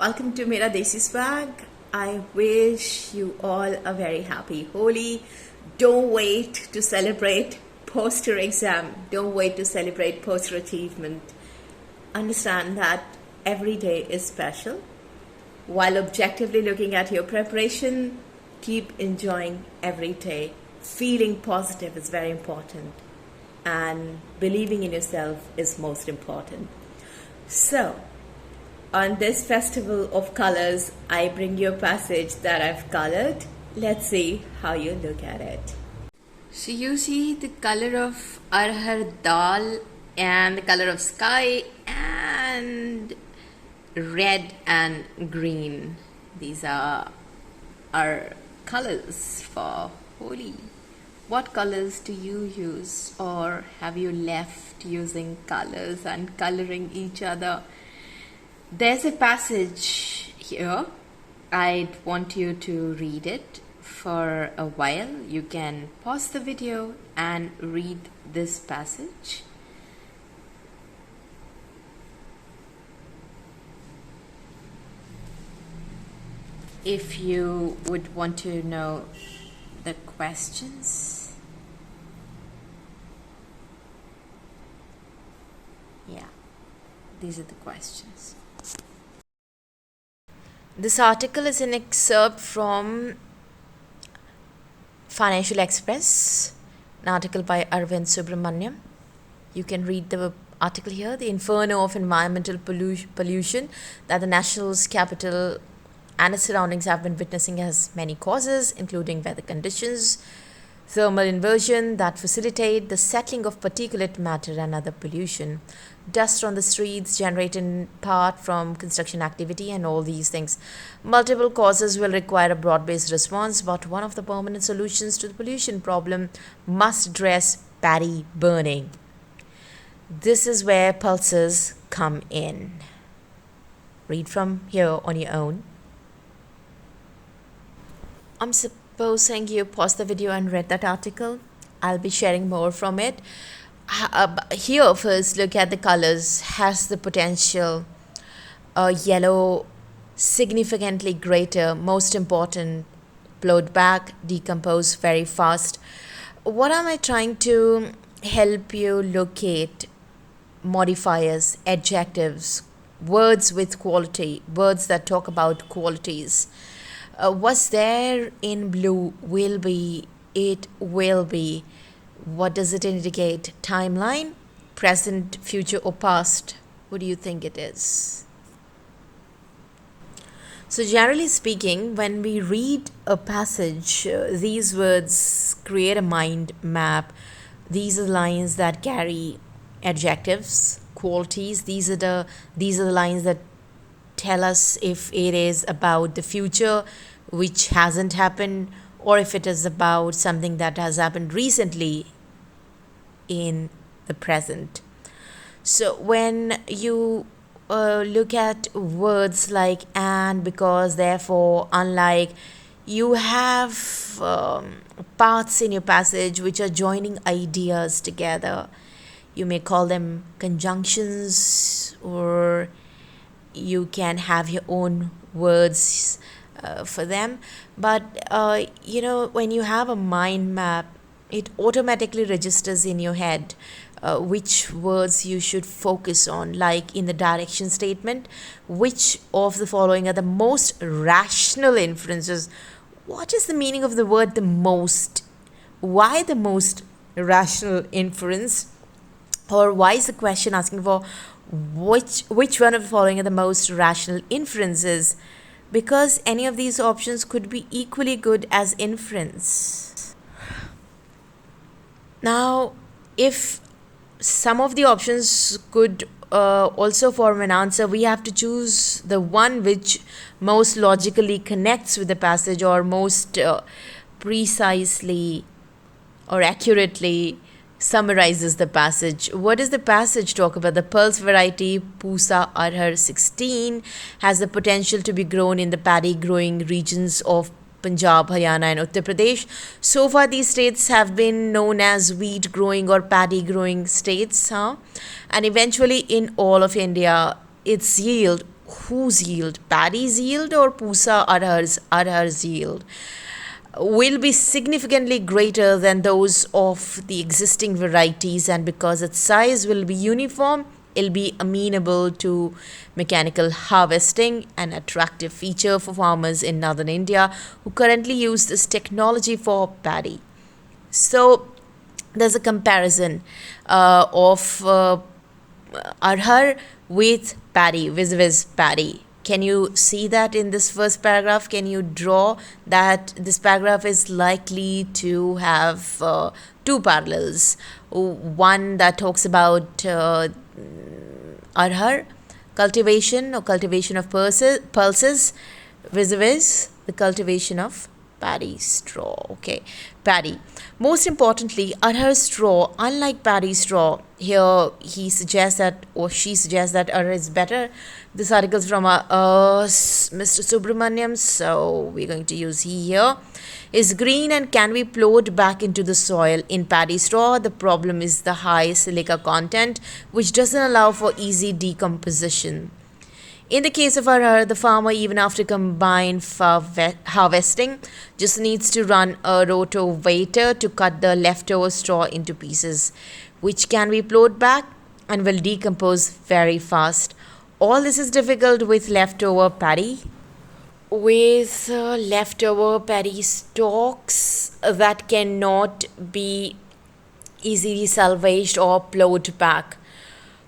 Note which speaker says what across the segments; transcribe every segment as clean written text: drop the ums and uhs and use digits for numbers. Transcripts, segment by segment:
Speaker 1: welcome to Mera Desi swag. I wish you all a very happy Holi. Don't wait to celebrate post-your exam. Don't wait to celebrate post-your achievement. Understand that every day is special. While objectively looking at your preparation, keep enjoying every day. Feeling positive is very important, and believing in yourself is most important. So, on this festival of colors, I bring you a passage that I've colored. Let's see how you look at it. So you see the color of arhar dal and the color of sky and red and green. These are our colors for Holi. What colors do you use, or have you left using colors and coloring each other? There's a passage here. I'd want you to read it for a while. You can pause the video and read this passage. If you would want to know the questions. Yeah, these are the questions. This article is an excerpt from Financial Express, an article by Arvind Subramaniam. You can read the article here. The inferno of environmental pollution that the national's capital and its surroundings have been witnessing has many causes, including weather conditions, thermal inversion that facilitate the settling of particulate matter and other pollution, dust on the streets generated in part from construction activity, and all these things. Multiple causes will require a broad-based response, but one of the permanent solutions to the pollution problem must address paddy burning. This is where pulses come in. Read from here on your own. I'm supposing you paused the video and read that article. I'll be sharing more from it. Here, first look at the colors. Has the potential. Yellow, significantly greater, most important, blowed back, decompose very fast. What am I trying to help you locate? Modifiers, adjectives, words with quality, words that talk about qualities. What's there in blue? Will be, it will be. What does it indicate? Timeline, present, future, or past? What do you think it is? So generally speaking, when we read a passage, these words create a mind map. These are lines that carry adjectives, qualities. These are the lines that tell us if it is about the future, which hasn't happened, or if it is about something that has happened recently in the present. So when you look at words like and, because, therefore, unlike, you have parts in your passage which are joining ideas together. You may call them conjunctions, or you can have your own words for them. But when you have a mind map, it automatically registers in your head which words you should focus on. Like in the direction statement, which of the following are the most rational inferences? What is the meaning of the word the most? Why the most rational inference? Or why is the question asking for which one of the following are the most rational inferences? Because any of these options could be equally good as inference. Now, if some of the options could also form an answer, we have to choose the one which most logically connects with the passage, or most precisely or accurately summarizes the passage. What does the passage talk about? The pulse variety Pusa Arhar 16 has the potential to be grown in the paddy growing regions of Punjab, Haryana and Uttar Pradesh. So far these states have been known as wheat growing or paddy growing states, and eventually in all of India its yield whose yield, Paddy's yield or Pusa Arhar's yield, will be significantly greater than those of the existing varieties, and because its size will be uniform, it'll be amenable to mechanical harvesting, an attractive feature for farmers in northern India who currently use this technology for paddy. So there's a comparison of Arhar with Paddy, vis-a-vis Paddy. Can you see that in this first paragraph? Can you draw that this paragraph is likely to have two parallels? One that talks about Arhar cultivation or cultivation of pulses vis-a-vis the cultivation of paddy straw. Okay, paddy. Most importantly, Arhar straw, unlike paddy straw, here he suggests that, or she suggests that Arhar is better. This article is from Mr. Subramaniam, so we're going to use he here. Is green and can be plowed back into the soil. In paddy straw, the problem is the high silica content, which doesn't allow for easy decomposition. In the case of Arhar, the farmer, even after combined harvesting, just needs to run a rotavator to cut the leftover straw into pieces, which can be plowed back and will decompose very fast. All this is difficult with leftover paddy. With leftover paddy stalks that cannot be easily salvaged or plowed back.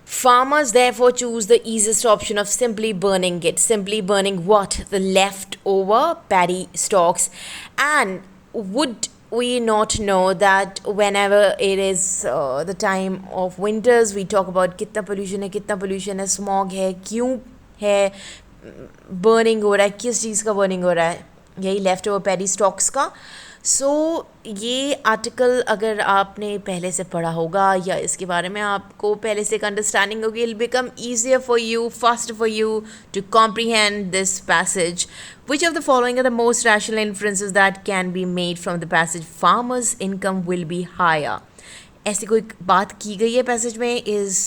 Speaker 1: Farmers therefore choose the easiest option of simply burning it. Simply burning what? The leftover paddy stalks. And would we not know that whenever it is the time of winters, we talk about कितना pollution है, smog है, क्यों है, burning हो रहा है, किस चीज़ का burning हो रहा है, यही leftover paddy stalks का. सो ये आर्टिकल अगर आपने पहले से पढ़ा होगा या इसके बारे में आपको पहले से एक अंडरस्टैंडिंग होगी, it become easier for you, faster for you to comprehend this passage. Which of the following are the most rational inferences that can be made from the passage? Farmers' income will be higher. ऐसी कोई बात की गई है passage में? Is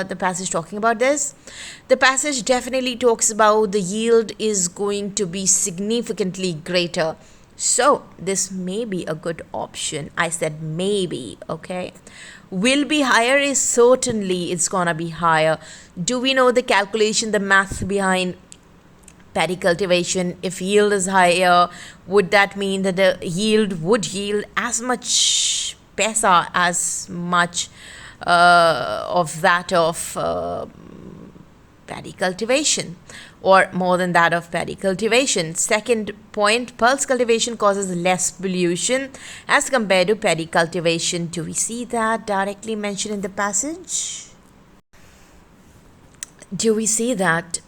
Speaker 1: the passage talking about this? The passage definitely talks about the yield is going to be significantly greater. So this may be a good option. I said maybe, okay? Will be higher is certainly it's gonna be higher. Do we know the calculation, the math behind paddy cultivation? If yield is higher, would that mean that the yield would yield as much paisa, as much of that of paddy cultivation, or more than that of paddy cultivation? Second point, pulse cultivation causes less pollution as compared to paddy cultivation. Do we see that directly mentioned in the passage? Do we see that?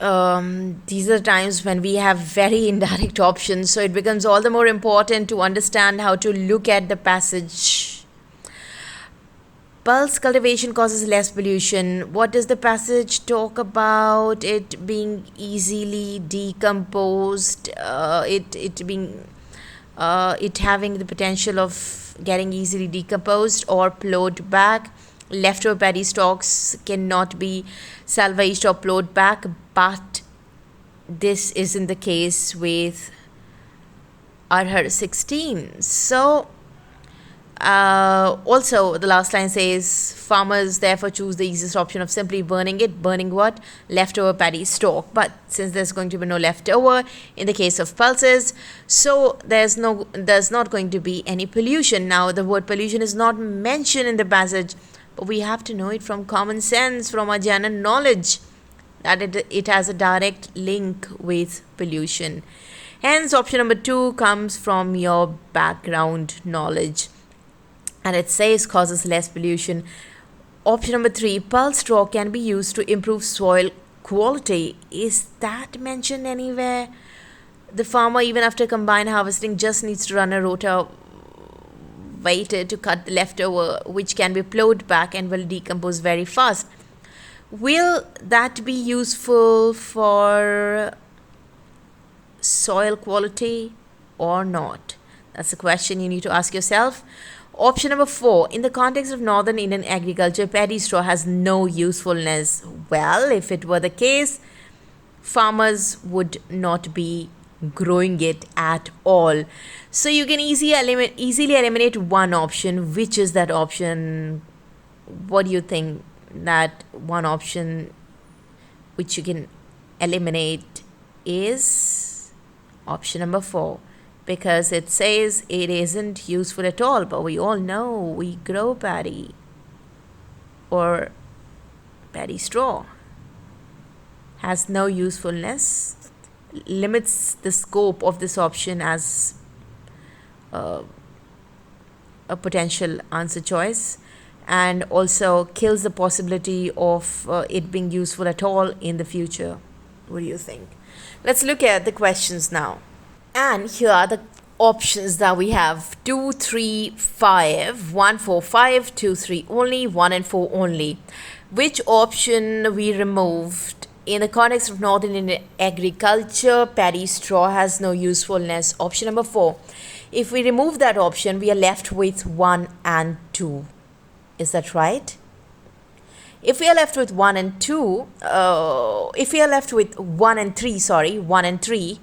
Speaker 1: These are times when we have very indirect options, so it becomes all the more important to understand how to look at the passage. Pulse cultivation causes less pollution. What does the passage talk about? It being easily decomposed, it having the potential of getting easily decomposed or plowed back. Leftover paddy stalks cannot be salvaged or plowed back, but this isn't the case with Arhar 16. So also the last line says farmers therefore choose the easiest option of simply burning it. Burning what? Leftover paddy stalk. But since there's going to be no leftover in the case of pulses, so there's not going to be any pollution. Now the word pollution is not mentioned in the passage, but we have to know it from common sense, from our general knowledge, that it has a direct link with pollution. Hence option number 2 comes from your background knowledge, and it says causes less pollution. Option number 3, pulse straw can be used to improve soil quality. Is that mentioned anywhere? The farmer, even after combined harvesting, just needs to run a rotavator to cut the leftover, which can be plowed back and will decompose very fast. Will that be useful for soil quality or not? That's a question you need to ask yourself. Option number 4, in the context of northern Indian agriculture, paddy straw has no usefulness. Well, if it were the case, farmers would not be growing it at all. So you can easily eliminate one option. Which is that option? What do you think that one option which you can eliminate is? Option number 4, because it says it isn't useful at all, but we all know we grow paddy or paddy straw. Has no usefulness, limits the scope of this option as a potential answer choice, and also kills the possibility of it being useful at all in the future. What do you think? Let's look at the questions now. And here are the options that we have: 2, 3, 5, 1, 4, 5, 2, 3 only, 1 and 4 only. Which option we removed? In the context of North Indian agriculture, paddy straw has no usefulness. Option number 4. If we remove that option, we are left with 1 and 2. Is that right? If we are left with 1 and 2, if we are left with 1 and 3, 1 and 3,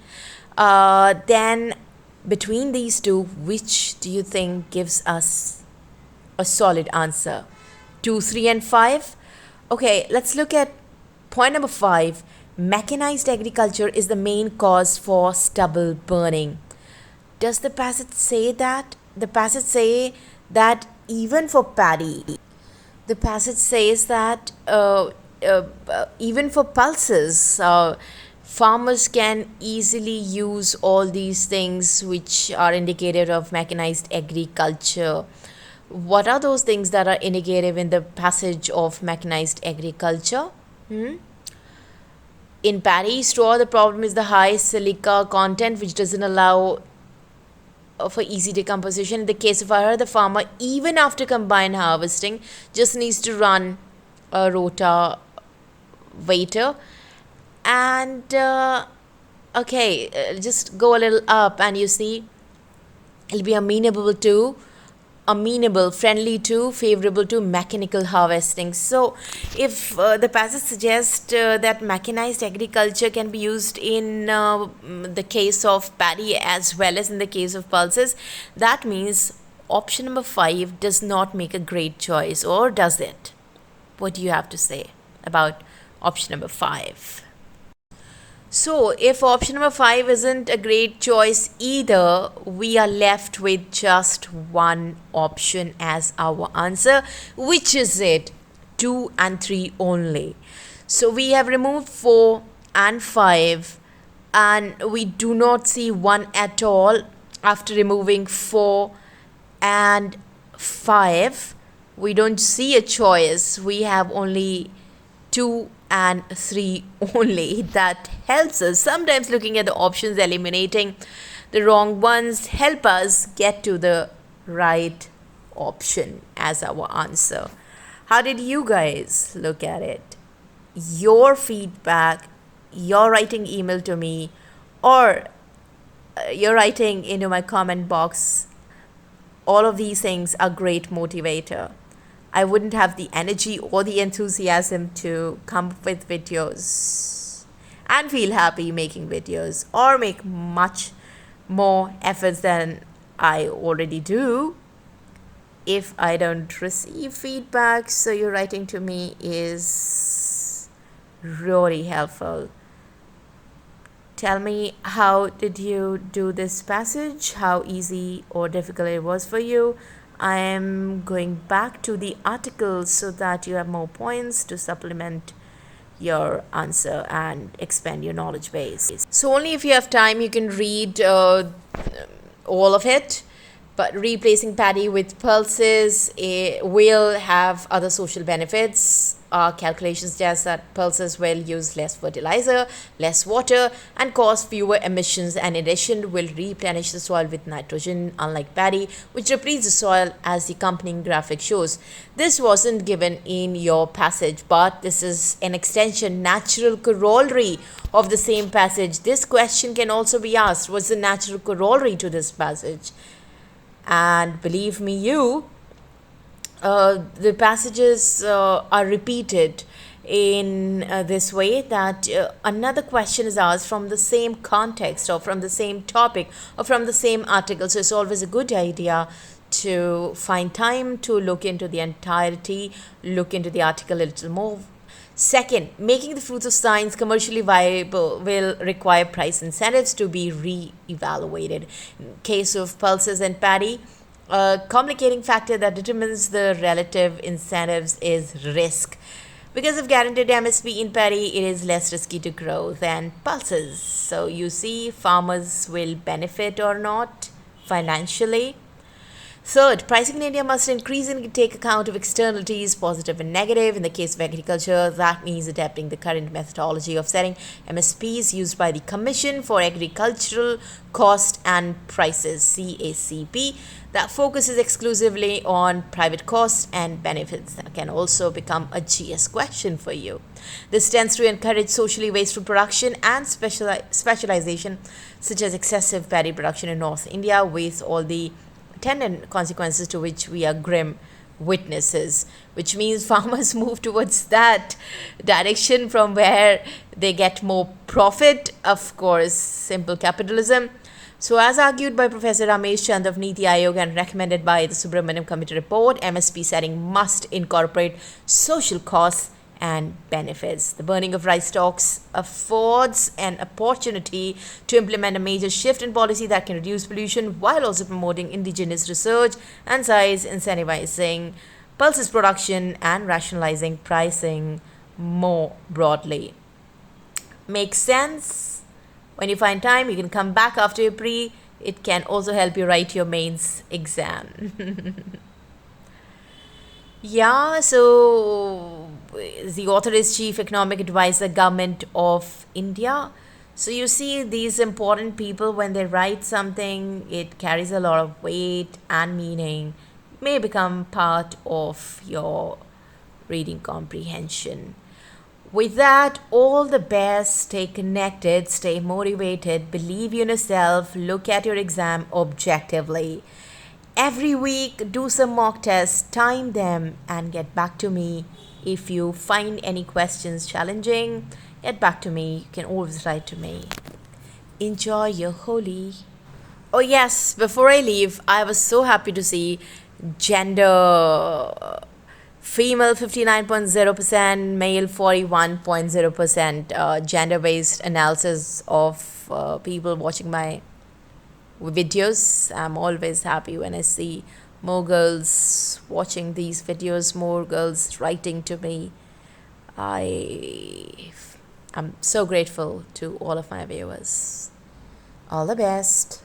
Speaker 1: then between these two, which do you think gives us a solid answer? 2, 3 and 5? Okay, let's look at point number 5. Mechanized agriculture is the main cause for stubble burning. Does the passage say that? The passage say that even for paddy. The passage says that even for pulses, farmers can easily use all these things which are indicative of mechanized agriculture. What are those things that are indicative in the passage of mechanized agriculture? In paddy straw, the problem is the high silica content, which doesn't allow for easy decomposition. In the case of Ahar, the farmer, even after combined harvesting, just needs to run a rotavator. And just go a little up and you see it'll be amenable, friendly to, favorable to mechanical harvesting. So if the passage suggests that mechanized agriculture can be used in the case of paddy as well as in the case of pulses, that means option number 5 does not make a great choice, or does it? What do you have to say about option number 5? So if option number 5 isn't a great choice either, we are left with just one option as our answer. Which is it? 2 and 3 only. So we have removed 4 and 5, and we do not see 1 at all after removing 4 and 5. We don't see a choice. We have only 2 and 3 only. That helps us. Sometimes looking at the options, eliminating the wrong ones, help us get to the right option as our answer. How did you guys look at it? Your feedback, your writing email to me, or you're writing into my comment box, all of these things are great motivator. I wouldn't have the energy or the enthusiasm to come up with videos and feel happy making videos, or make much more efforts than I already do, if I don't receive feedback. So your writing to me is really helpful. Tell me, how did you do this passage? How easy or difficult it was for you? I am going back to the article so that you have more points to supplement your answer and expand your knowledge base. So only if you have time you can read all of it. But replacing paddy with pulses will have other social benefits. Our calculations suggest that pulses will use less fertilizer, less water, and cause fewer emissions, and in addition will replenish the soil with nitrogen, unlike paddy, which depletes the soil, as the accompanying graphic shows. This wasn't given in your passage, but this is an extension, natural corollary of the same passage. This question can also be asked: what's the natural corollary to this passage? And believe me, the passages are repeated in this way that another question is asked from the same context or from the same topic or from the same article. So it's always a good idea to find time to look into the entirety, look into the article a little more. Second, making the fruits of science commercially viable will require price incentives to be re-evaluated. In case of pulses and paddy, a complicating factor that determines the relative incentives is risk. Because of guaranteed MSP in paddy, it is less risky to grow than pulses. So you see, farmers will benefit or not financially. Third, pricing in India must increasingly take account of externalities, positive and negative. In the case of agriculture, that means adapting the current methodology of setting MSPs used by the Commission for Agricultural Cost and Prices, CACP, that focuses exclusively on private costs and benefits. That can also become a GS question for you. This tends to encourage socially wasteful production and specialization, such as excessive paddy production in North India, with all the attendant consequences to which we are grim witnesses, which means farmers move towards that direction from where they get more profit, of course, simple capitalism. So, as argued by Professor Ramesh Chand of Niti Aayog and recommended by the Subramaniam Committee report, MSP setting must incorporate social costs and benefits. The burning of rice stocks affords an opportunity to implement a major shift in policy that can reduce pollution while also promoting indigenous research and science, incentivizing pulses production and rationalizing pricing more broadly. Makes sense? When you find time, you can come back after your pre. It can also help you write your mains exam. Yeah, so the author is Chief Economic Advisor, Government of India. So you see, these important people, when they write something, it carries a lot of weight and meaning, may become part of your reading comprehension. With that, all the best. Stay connected, stay motivated, believe in yourself, look at your exam objectively. Every week, do some mock tests, time them, and get back to me. If you find any questions challenging, get back to me. You can always write to me. Enjoy your Holi. Oh, yes, before I leave, I was so happy to see gender female 59.0%, male 41.0%, gender based analysis of people watching my videos. I'm always happy when I see more girls watching these videos, more girls writing to me. I'm so grateful to all of my viewers. All the best.